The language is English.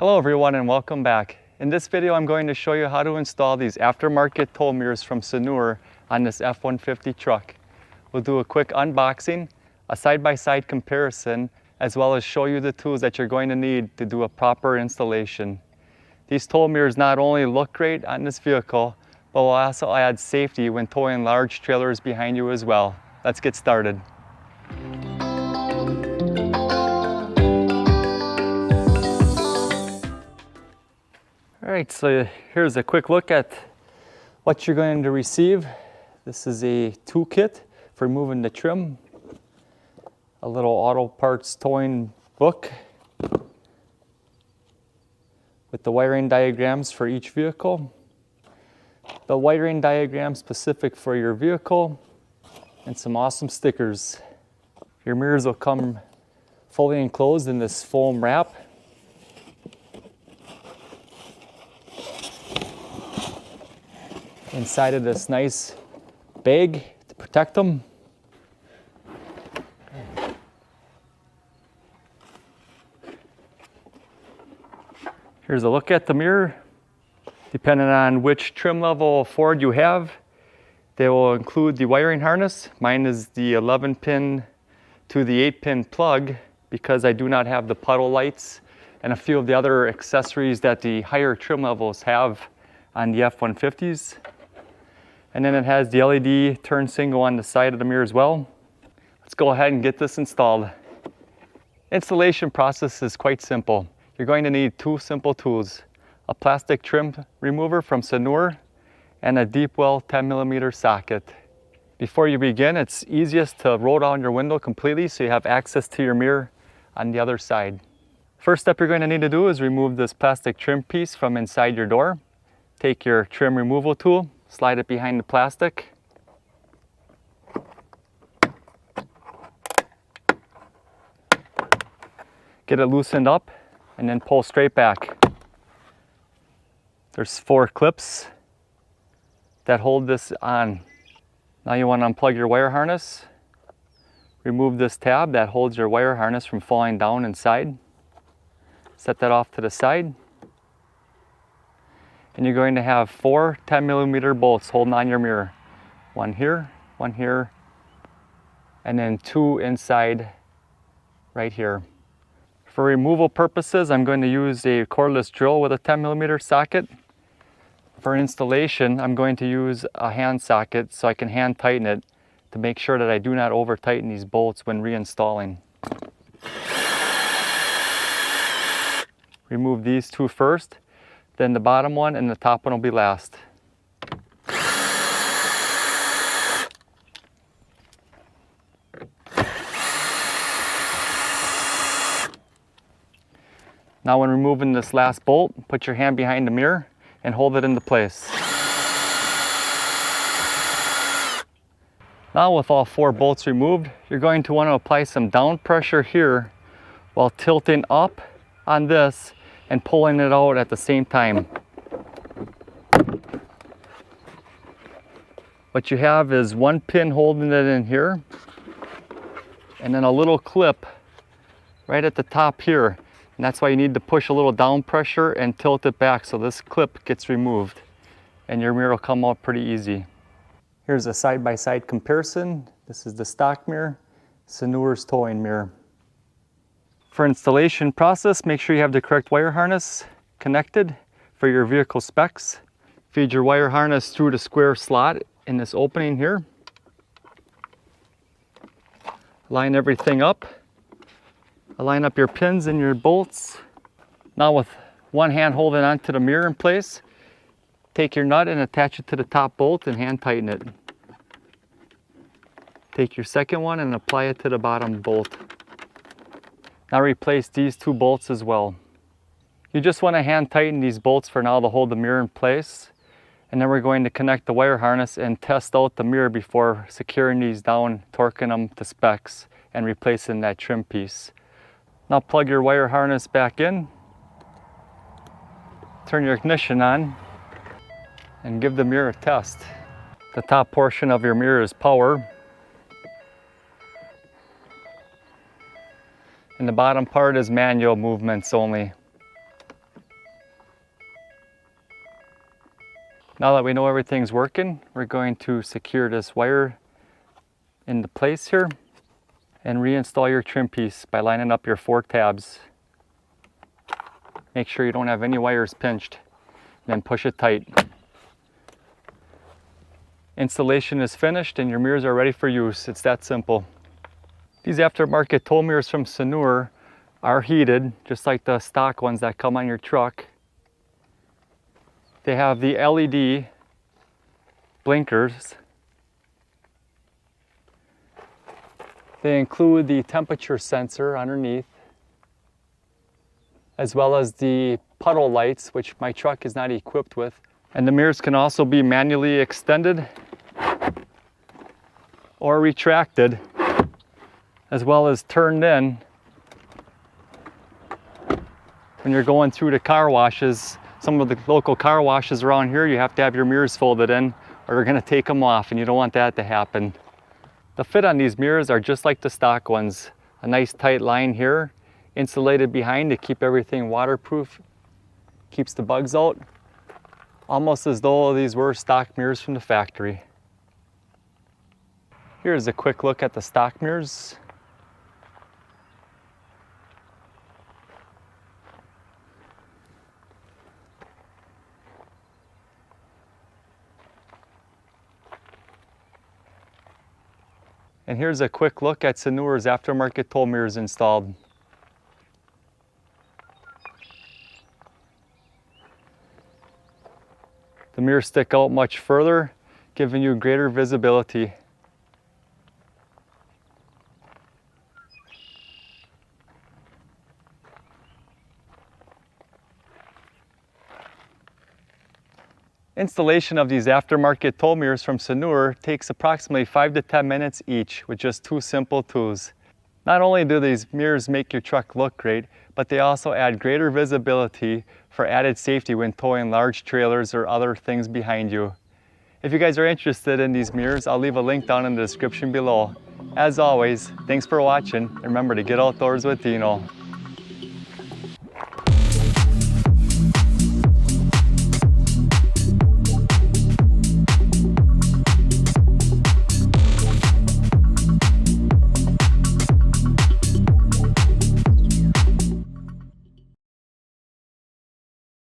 Hello everyone and welcome back. In this video I'm going to show you how to install these aftermarket tow mirrors from Sanooer on this F-150 truck. We'll do a quick unboxing, a side-by-side comparison, as well as show you the tools that you're going to need to do a proper installation. These tow mirrors not only look great on this vehicle, but will also add safety when towing large trailers behind you as well. Let's get started. Alright, so here's a quick look at what you're going to receive. This is a toolkit for removing the trim, a little auto parts towing book with the wiring diagrams for each vehicle, the wiring diagram specific for your vehicle, and some awesome stickers. Your mirrors will come fully enclosed in this foam wrap. Inside of this nice bag to protect them. Here's a look at the mirror. Depending on which trim level Ford you have, they will include the wiring harness. Mine is the 11-pin to the 8-pin plug because I do not have the puddle lights and a few of the other accessories that the higher trim levels have on the F-150s. And then it has the LED turn signal on the side of the mirror as well. Let's go ahead and get this installed. Installation process is quite simple. You're going to need two simple tools, a plastic trim remover from Sanooer and a deep well 10mm socket. Before you begin, it's easiest to roll down your window completely so you have access to your mirror on the other side. First step you're going to need to do is remove this plastic trim piece from inside your door. Take your trim removal tool, slide it behind the plastic. Get it loosened up and then pull straight back. There's 4 clips that hold this on. Now you want to unplug your wire harness. Remove this tab that holds your wire harness from falling down inside. Set that off to the side. And you're going to have 4 10mm bolts holding on your mirror. One here, and then 2 inside right here. For removal purposes, I'm going to use a cordless drill with a 10mm socket. For installation, I'm going to use a hand socket so I can hand tighten it to make sure that I do not over tighten these bolts when reinstalling. Remove these 2 first. Then the bottom one and the top one will be last. Now when removing this last bolt, put your hand behind the mirror and hold it into place. Now with all 4 bolts removed, you're going to want to apply some down pressure here while tilting up on this and pulling it out at the same time. What you have is 1 pin holding it in here and then a little clip right at the top here. And that's why you need to push a little down pressure and tilt it back so this clip gets removed and your mirror will come out pretty easy. Here's a side-by-side comparison. This is the stock mirror, Sanooer's towing mirror. For installation process, make sure you have the correct wire harness connected for your vehicle specs. Feed your wire harness through the square slot in this opening here. Line everything up. Line up your pins and your bolts. Now with one hand holding onto the mirror in place, take your nut and attach it to the top bolt and hand tighten it. Take your second one and apply it to the bottom bolt. Now replace these 2 bolts as well. You just want to hand tighten these bolts for now to hold the mirror in place. And then we're going to connect the wire harness and test out the mirror before securing these down, torquing them to specs and replacing that trim piece. Now plug your wire harness back in. Turn your ignition on and give the mirror a test. The top portion of your mirror is power. And the bottom part is manual movements only. Now that we know everything's working, we're going to secure this wire into place here and reinstall your trim piece by lining up your 4 tabs. Make sure you don't have any wires pinched, then push it tight. Installation is finished and your mirrors are ready for use. It's that simple. These aftermarket tow mirrors from Sanooer are heated, just like the stock ones that come on your truck. They have the LED blinkers. They include the temperature sensor underneath, as well as the puddle lights, which my truck is not equipped with. And the mirrors can also be manually extended or retracted, as well as turned in when you're going through the car washes. Some of the local car washes around here, you have to have your mirrors folded in or they're gonna take them off, and you don't want that to happen. The fit on these mirrors are just like the stock ones. A nice tight line here, insulated behind to keep everything waterproof, keeps the bugs out, almost as though these were stock mirrors from the factory. Here's a quick look at the stock mirrors. And here's a quick look at Sanooer's aftermarket tow mirrors installed. The mirrors stick out much further, giving you greater visibility. Installation of these aftermarket tow mirrors from Sanooer takes approximately 5 to 10 minutes each with just 2 simple tools. Not only do these mirrors make your truck look great, but they also add greater visibility for added safety when towing large trailers or other things behind you. If you guys are interested in these mirrors, I'll leave a link down in the description below. As always, thanks for watching, and remember to get outdoors with Dino.